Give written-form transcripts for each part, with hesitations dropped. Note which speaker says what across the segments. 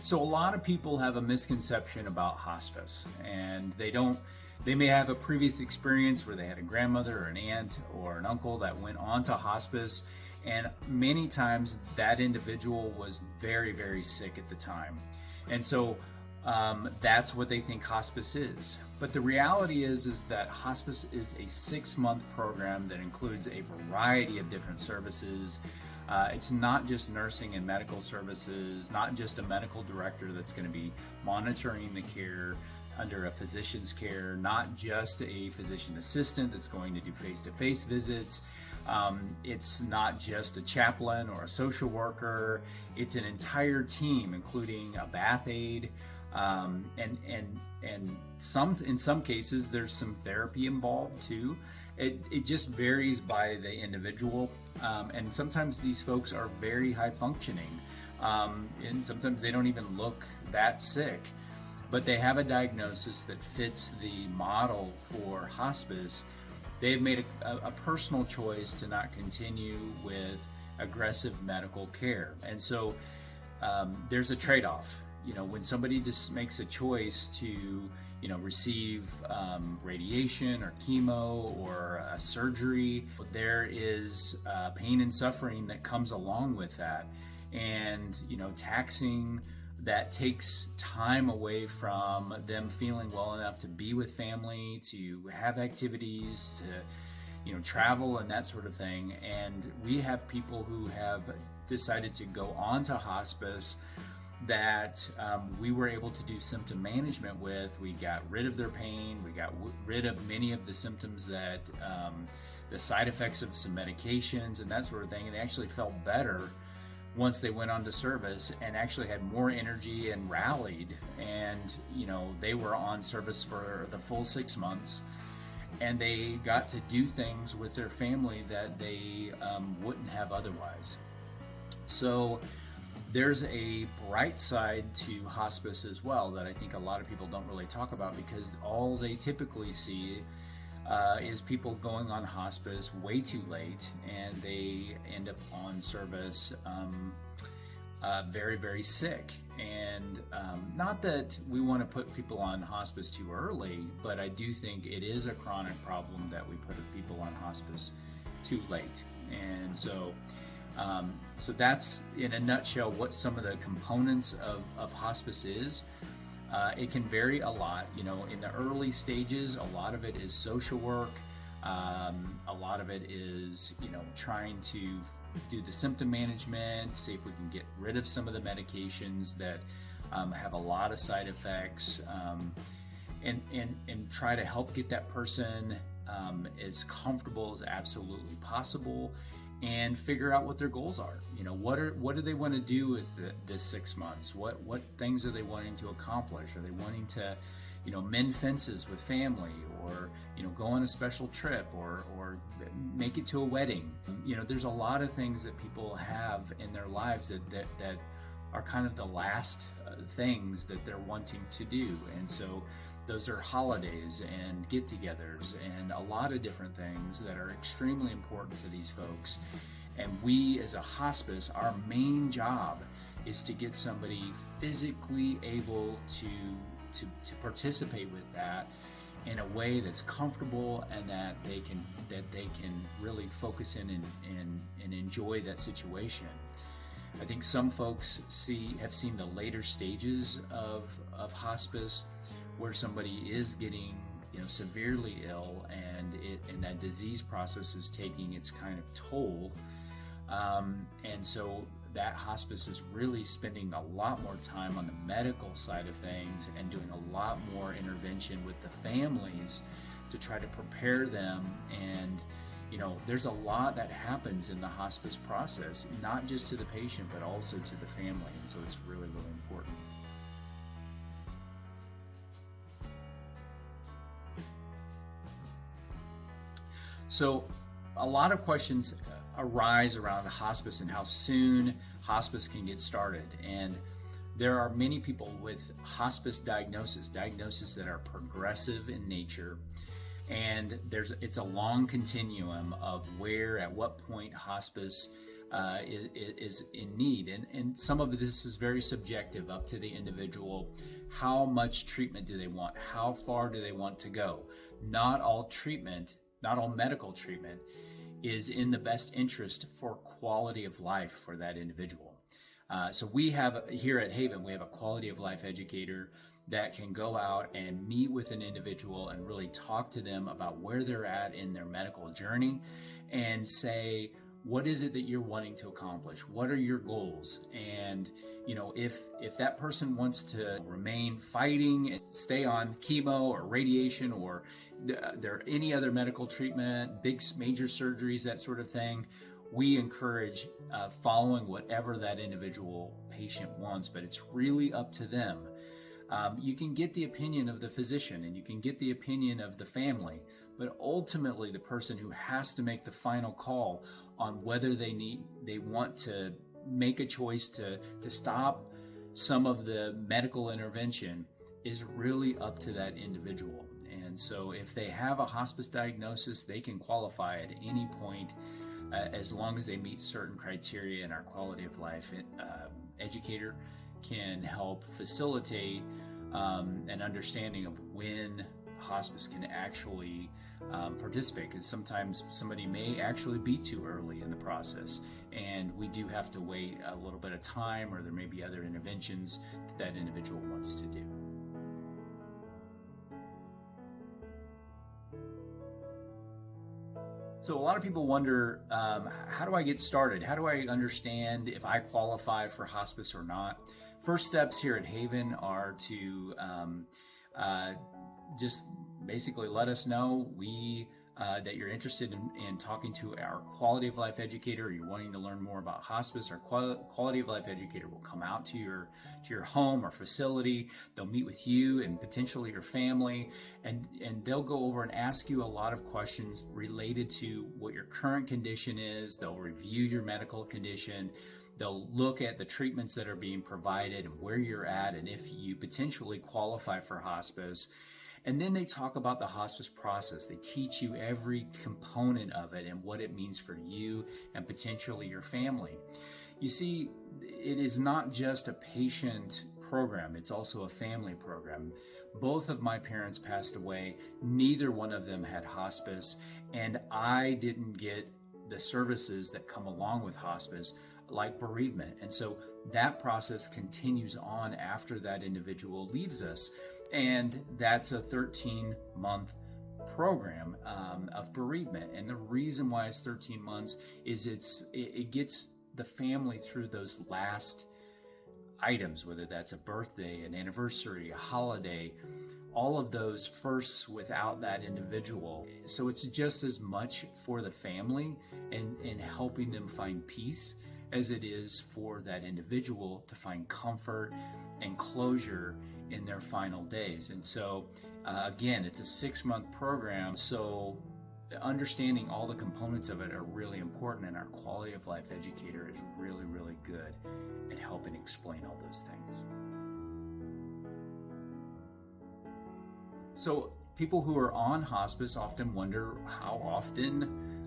Speaker 1: So a lot of people have a misconception about hospice, and they may have a previous experience where they had a grandmother or an aunt or an uncle that went on to hospice, and many times that individual was very, very sick at the time. And so that's what they think hospice is. But the reality is that hospice is a 6-month program that includes a variety of different services. It's not just nursing and medical services, not just a medical director that's going to be monitoring the care under a physician's care, not just a physician assistant that's going to do face-to-face visits. It's not just a chaplain or a social worker. It's an entire team, including a bath aide, and in some cases there's some therapy involved too. It just varies by the individual, and sometimes these folks are very high functioning, and sometimes they don't even look that sick, but they have a diagnosis that fits the model for hospice. They've made a personal choice to not continue with aggressive medical care, and so there's a trade-off. When somebody just makes a choice to receive radiation or chemo or a surgery, there is pain and suffering that comes along with that, and taxing that takes time away from them feeling well enough to be with family, to have activities, to travel and that sort of thing. And we have people who have decided to go on to hospice that we were able to do symptom management with. We got rid of their pain. We got rid of many of the symptoms that the side effects of some medications and that sort of thing, and they actually felt better once they went on to service and actually had more energy and rallied. And they were on service for the full 6 months, and they got to do things with their family that they wouldn't have otherwise. So there's a bright side to hospice as well that I think a lot of people don't really talk about, because all they typically see is people going on hospice way too late, and they end up on service very, very sick. And not that we want to put people on hospice too early, but I do think it is a chronic problem that we put people on hospice too late. And so that's in a nutshell what some of the components of hospice is. It can vary a lot. In the early stages, a lot of it is social work. A lot of it is, trying to do the symptom management, see if we can get rid of some of the medications that have a lot of side effects, and try to help get that person as comfortable as absolutely possible, and figure out what their goals are. What do they want to do with this 6 months? What things are they wanting to accomplish? Are they wanting to, mend fences with family, or go on a special trip, or make it to a wedding? There's a lot of things that people have in their lives that are kind of the last things that they're wanting to do, and so those are holidays and get-togethers and a lot of different things that are extremely important to these folks. And we, as a hospice, our main job is to get somebody physically able to participate with that in a way that's comfortable, and that they can really focus in and enjoy that situation. I think some folks have seen the later stages of hospice, where somebody is getting severely ill, and that disease process is taking its kind of toll, and so that hospice is really spending a lot more time on the medical side of things and doing a lot more intervention with the families to try to prepare them. And there's a lot that happens in the hospice process, not just to the patient but also to the family, and so it's really, really important. So a lot of questions arise around hospice and how soon hospice can get started. And there are many people with hospice diagnoses that are progressive in nature. And it's a long continuum of where, at what point hospice is in need. And some of this is very subjective, up to the individual. How much treatment do they want? How far do they want to go? Not all treatment, not all medical treatment is in the best interest for quality of life for that individual. So we have here at Haven, we have a quality of life educator that can go out and meet with an individual and really talk to them about where they're at in their medical journey and say, what is it that you're wanting to accomplish? What are your goals? And, if that person wants to remain fighting and stay on chemo or radiation or there any other medical treatment, big major surgeries, that sort of thing, we encourage following whatever that individual patient wants, but it's really up to them. You can get the opinion of the physician and you can get the opinion of the family, but ultimately the person who has to make the final call on whether they want to make a choice to stop some of the medical intervention is really up to that individual. And so if they have a hospice diagnosis, they can qualify at any point as long as they meet certain criteria, and our quality of life educator can help facilitate an understanding of when hospice can actually participate, because sometimes somebody may actually be too early in the process and we do have to wait a little bit of time, or there may be other interventions that individual wants to do. So a lot of people wonder, how do I get started? How do I understand if I qualify for hospice or not? First steps here at Haven are to just basically let us know that you're interested in talking to our quality of life educator, or you're wanting to learn more about hospice. Our quality of life educator will come out to your home or facility. They'll meet with you and potentially your family, and they'll go over and ask you a lot of questions related to what your current condition is. They'll review your medical condition. They'll look at the treatments that are being provided and where you're at, and if you potentially qualify for hospice. And then they talk about the hospice process. They teach you every component of it and what it means for you and potentially your family. You see, it is not just a patient program, it's also a family program. Both of my parents passed away. Neither one of them had hospice, and I didn't get the services that come along with hospice, like bereavement. And so that process continues on after that individual leaves us. And that's a 13-month program of bereavement. And the reason why it's 13 months is it gets the family through those last items, whether that's a birthday, an anniversary, a holiday, all of those firsts without that individual. So it's just as much for the family and helping them find peace as it is for that individual to find comfort and closure in their final days. And so again, it's a 6-month program, so understanding all the components of it are really important, and our quality of life educator is really, really good at helping explain all those things. So people who are on hospice often wonder, how often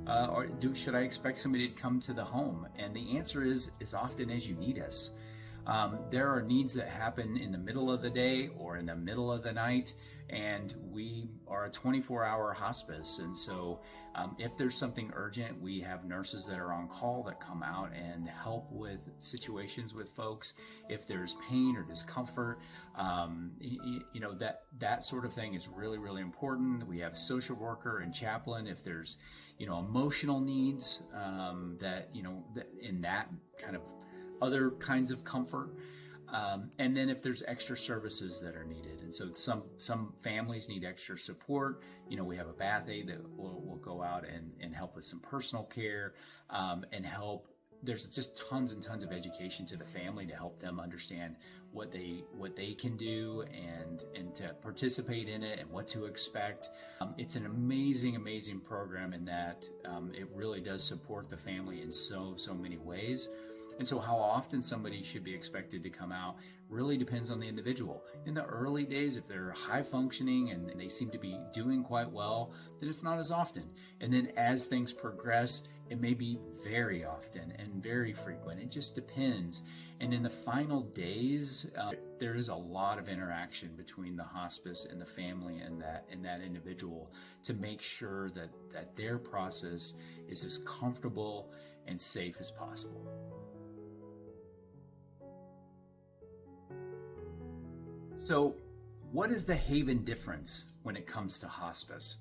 Speaker 1: should I expect somebody to come to the home? And the answer is as often as you need us. There are needs that happen in the middle of the day or in the middle of the night, and we are a 24-hour hospice. And so if there's something urgent, we have nurses that are on call that come out and help with situations with folks. If there's pain or discomfort, that sort of thing is really, really important. We have social worker and chaplain if there's emotional needs that in that kind of other kinds of comfort, and then if there's extra services that are needed. And so some families need extra support. We have a bath aide that will go out and help with some personal care and help. There's just tons and tons of education to the family to help them understand what they can do and to participate in it and what to expect. It's an amazing program in that it really does support the family in so many ways. And so how often somebody should be expected to come out really depends on the individual. In the early days, if they're high functioning and they seem to be doing quite well, then it's not as often. And then as things progress, It may be very often and very frequent. It just depends. And in the final days, there is a lot of interaction between the hospice and the family and that individual to make sure that their process is as comfortable and safe as possible. So, what is the Haven difference when it comes to hospice?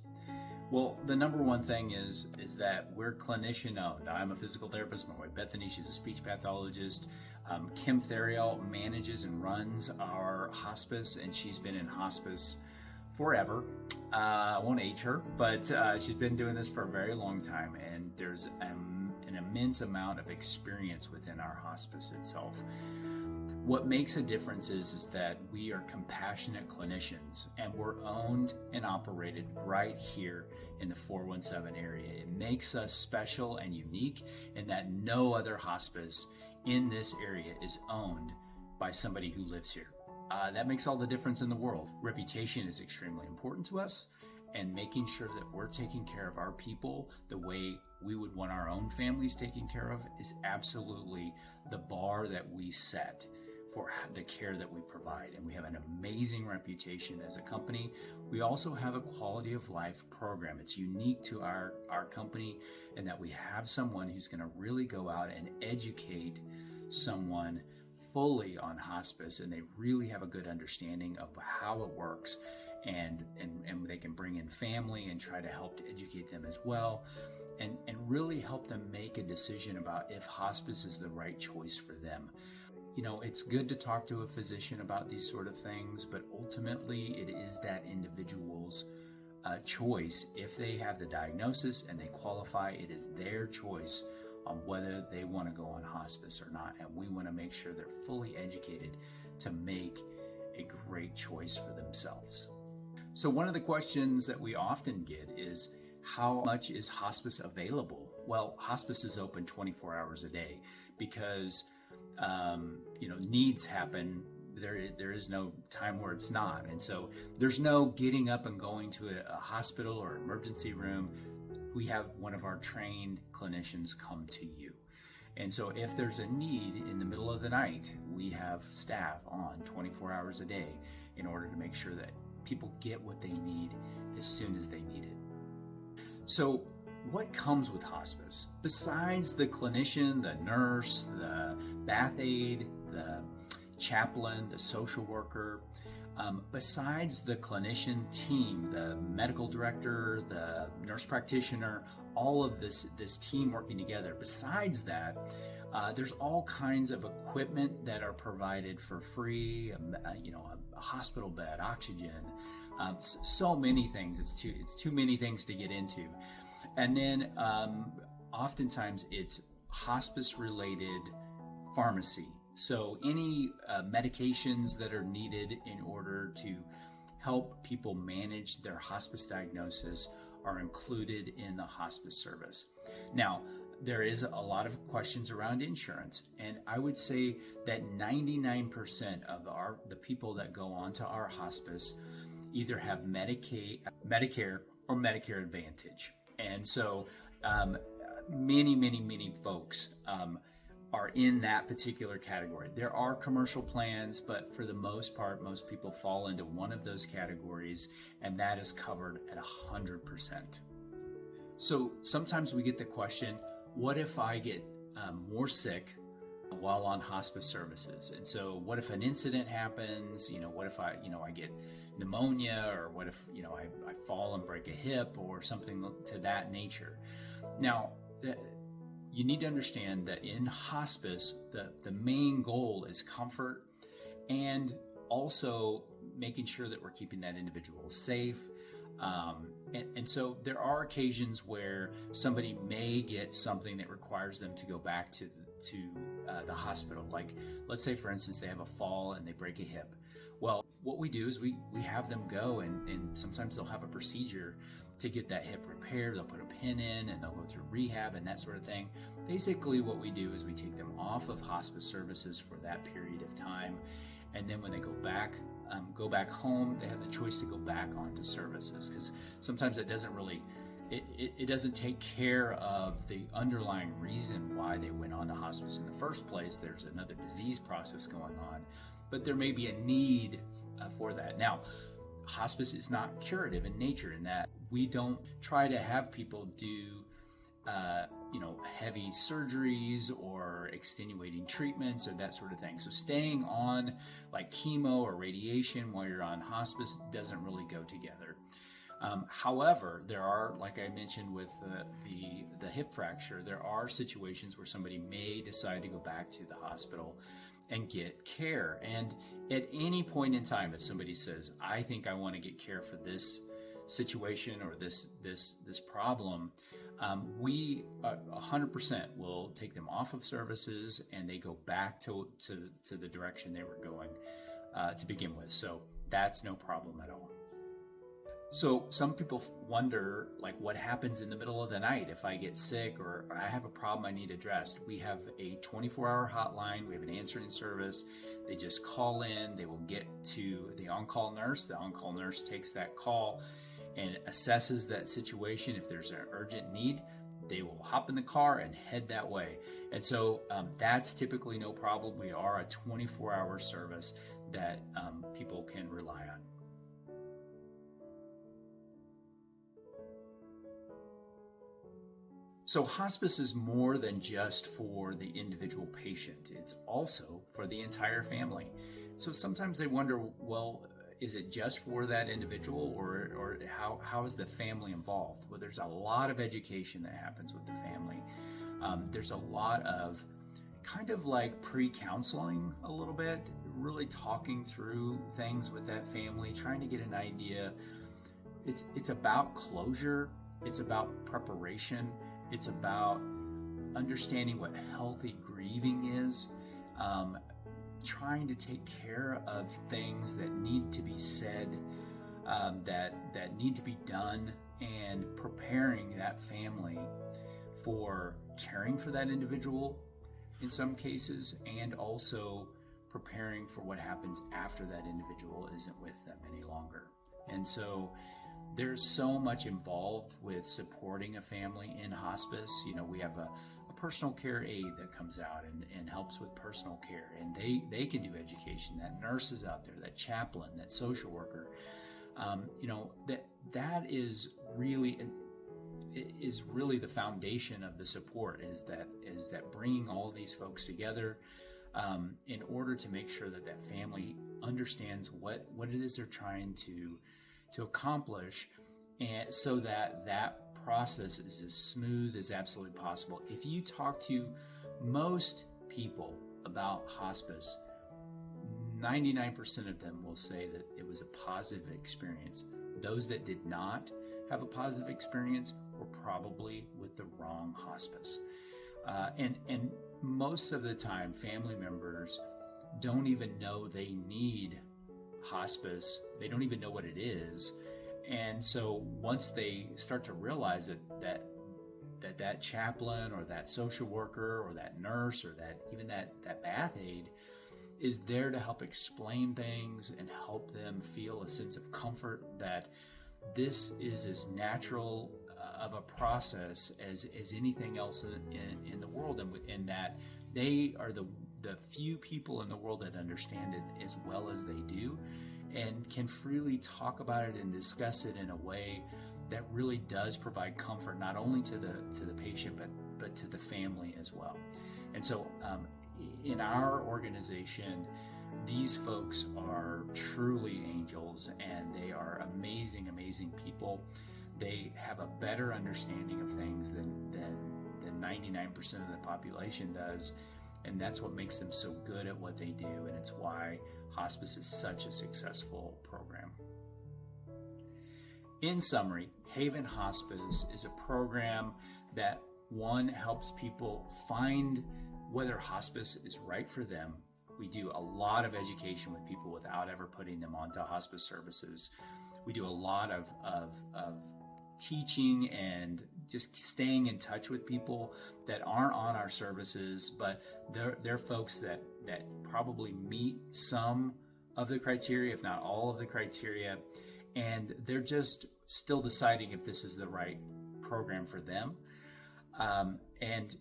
Speaker 1: Well, the number one thing is that we're clinician owned. I'm a physical therapist. My wife Bethany, she's a speech pathologist. Kim Theriault manages and runs our hospice, and she's been in hospice forever. I won't age her, but she's been doing this for a very long time, and there's an immense amount of experience within our hospice itself. What makes a difference is that we are compassionate clinicians, and we're owned and operated right here in the 417 area. It makes us special and unique in that no other hospice in this area is owned by somebody who lives here. That makes all the difference in the world. Reputation is extremely important to us, and making sure that we're taking care of our people the way we would want our own families taken care of is absolutely the bar that we set for the care that we provide. And we have an amazing reputation as a company. We also have a quality of life program. It's unique to our company in that we have someone who's going to really go out and educate someone fully on hospice, and they really have a good understanding of how it works, and they can bring in family and try to help to educate them as well, and really help them make a decision about if hospice is the right choice for them. You know, it's good to talk to a physician about these sort of things, but ultimately it is that individual's choice. If they have the diagnosis and they qualify, it is their choice on whether they want to go on hospice or not. And we want to make sure they're fully educated to make a great choice for themselves. So one of the questions that we often get is, how much is hospice available? Well, hospice is open 24 hours a day because needs happen. There is no time where it's not. And so there's no getting up and going to a hospital or emergency room. We have one of our trained clinicians come to you. And so if there's a need in the middle of the night, we have staff on 24 hours a day in order to make sure that people get what they need as soon as they need it. So what comes with hospice? Besides the clinician, the nurse, the bath aide, the chaplain, the social worker, besides the clinician team, the medical director, the nurse practitioner, all of this team working together, besides that, there's all kinds of equipment that are provided for free, a hospital bed, oxygen, so many things. It's too many things to get into. And then oftentimes it's hospice-related pharmacy. So any medications that are needed in order to help people manage their hospice diagnosis are included in the hospice service. Now, there is a lot of questions around insurance, and I would say that 99% of the people that go onto our hospice either have Medicare or Medicare Advantage. And so many folks are in that particular category. There are commercial plans, but for the most part, most people fall into one of those categories, and that is covered at 100%. So sometimes we get the question, what if I get more sick while on hospice services? And so what if an incident happens? What if I get pneumonia, or what if, I fall and break a hip or something to that nature? Now, you need to understand that in hospice, the main goal is comfort, and also making sure that we're keeping that individual safe. And so there are occasions where somebody may get something that requires them to go back to the hospital. Like, let's say, for instance, they have a fall and they break a hip. Well, what we do is we have them go, and sometimes they'll have a procedure to get that hip repaired. They'll put a pin in, and they'll go through rehab and that sort of thing. Basically, what we do is we take them off of hospice services for that period of time, and then when they go back home, they have the choice to go back onto services, because sometimes it it doesn't take care of the underlying reason why they went on to hospice in the first place. There's another disease process going on, but there may be a need for that. Now, hospice is not curative in nature in that we don't try to have people do heavy surgeries or extenuating treatments or that sort of thing. So staying on like chemo or radiation while you're on hospice doesn't really go together. However, there are, like I mentioned with the hip fracture, there are situations where somebody may decide to go back to the hospital and get care. And at any point in time, if somebody says, I think I want to get care for this situation or this problem, we 100% will take them off of services and they go back to the direction they were going to begin with. So that's no problem at all. So some people wonder, like, what happens in the middle of the night if I get sick or I have a problem I need addressed. We have a 24-hour hotline. We have an answering service. They just call in. They will get to the on-call nurse. The on-call nurse takes that call and assesses that situation. If there's an urgent need, they will hop in the car and head that way. And so that's typically no problem. We are a 24-hour service that people can rely on. So hospice is more than just for the individual patient. It's also for the entire family. So sometimes they wonder, well, is it just for that individual or how is the family involved? Well, there's a lot of education that happens with the family. There's a lot of kind of like pre-counseling a little bit, really talking through things with that family, trying to get an idea. It's about closure. It's about preparation. It's about understanding what healthy grieving is, trying to take care of things that need to be said, that need to be done, and preparing that family for caring for that individual in some cases, and also preparing for what happens after that individual isn't with them any longer. And so there's so much involved with supporting a family in hospice. We have a personal care aide that comes out and helps with personal care, and they can do education. That nurse is out there, that chaplain, that social worker. That is really the foundation of the support. Is that bringing all these folks together in order to make sure that family understands what it is they're trying to accomplish, and so that process is as smooth as absolutely possible. If you talk to most people about hospice, 99% of them will say that it was a positive experience. Those that did not have a positive experience were probably with the wrong hospice. And most of the time, family members don't even know they need hospice. They don't even know what it is. And so once they start to realize that chaplain or that social worker or that nurse or that bath aide is there to help explain things and help them feel a sense of comfort that this is as natural of a process as anything else in the world, and that they are the few people in the world that understand it as well as they do and can freely talk about it and discuss it in a way that really does provide comfort not only to the patient but to the family as well. And so in our organization, these folks are truly angels, and they are amazing people. They have a better understanding of things than 99% of the population does, and that's what makes them so good at what they do, and it's why hospice is such a successful program. In summary, Haven Hospice is a program that, one, helps people find whether hospice is right for them. We do a lot of education with people without ever putting them onto hospice services. We do a lot of teaching and just staying in touch with people that aren't on our services, but they're folks that probably meet some of the criteria, if not all of the criteria, and they're just still deciding if this is the right program for them. And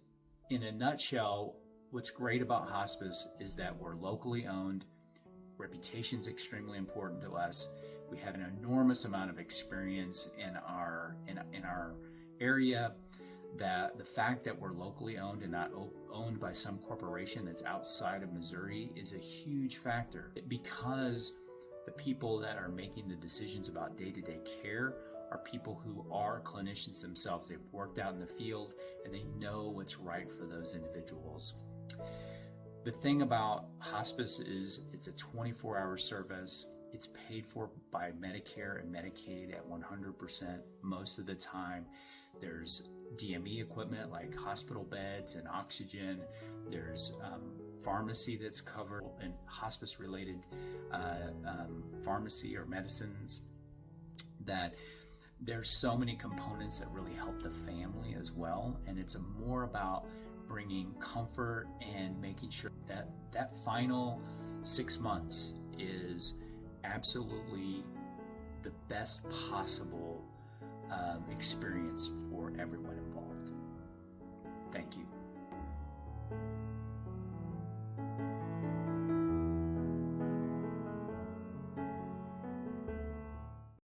Speaker 1: in a nutshell, what's great about hospice is that we're locally owned. Reputation's extremely important to us. We have an enormous amount of experience in our area. That the fact that we're locally owned and not owned by some corporation that's outside of Missouri is a huge factor, because the people that are making the decisions about day-to-day care are people who are clinicians themselves. They've worked out in the field and they know what's right for those individuals. The thing about hospice is it's a 24-hour service. It's paid for by Medicare and Medicaid at 100% most of the time. There's DME equipment like hospital beds and oxygen. There's pharmacy that's covered, and hospice-related pharmacy or medicines. That there's so many components that really help the family as well, and it's more about bringing comfort and making sure that that final 6 months is absolutely the best possible experience for everyone involved. Thank you.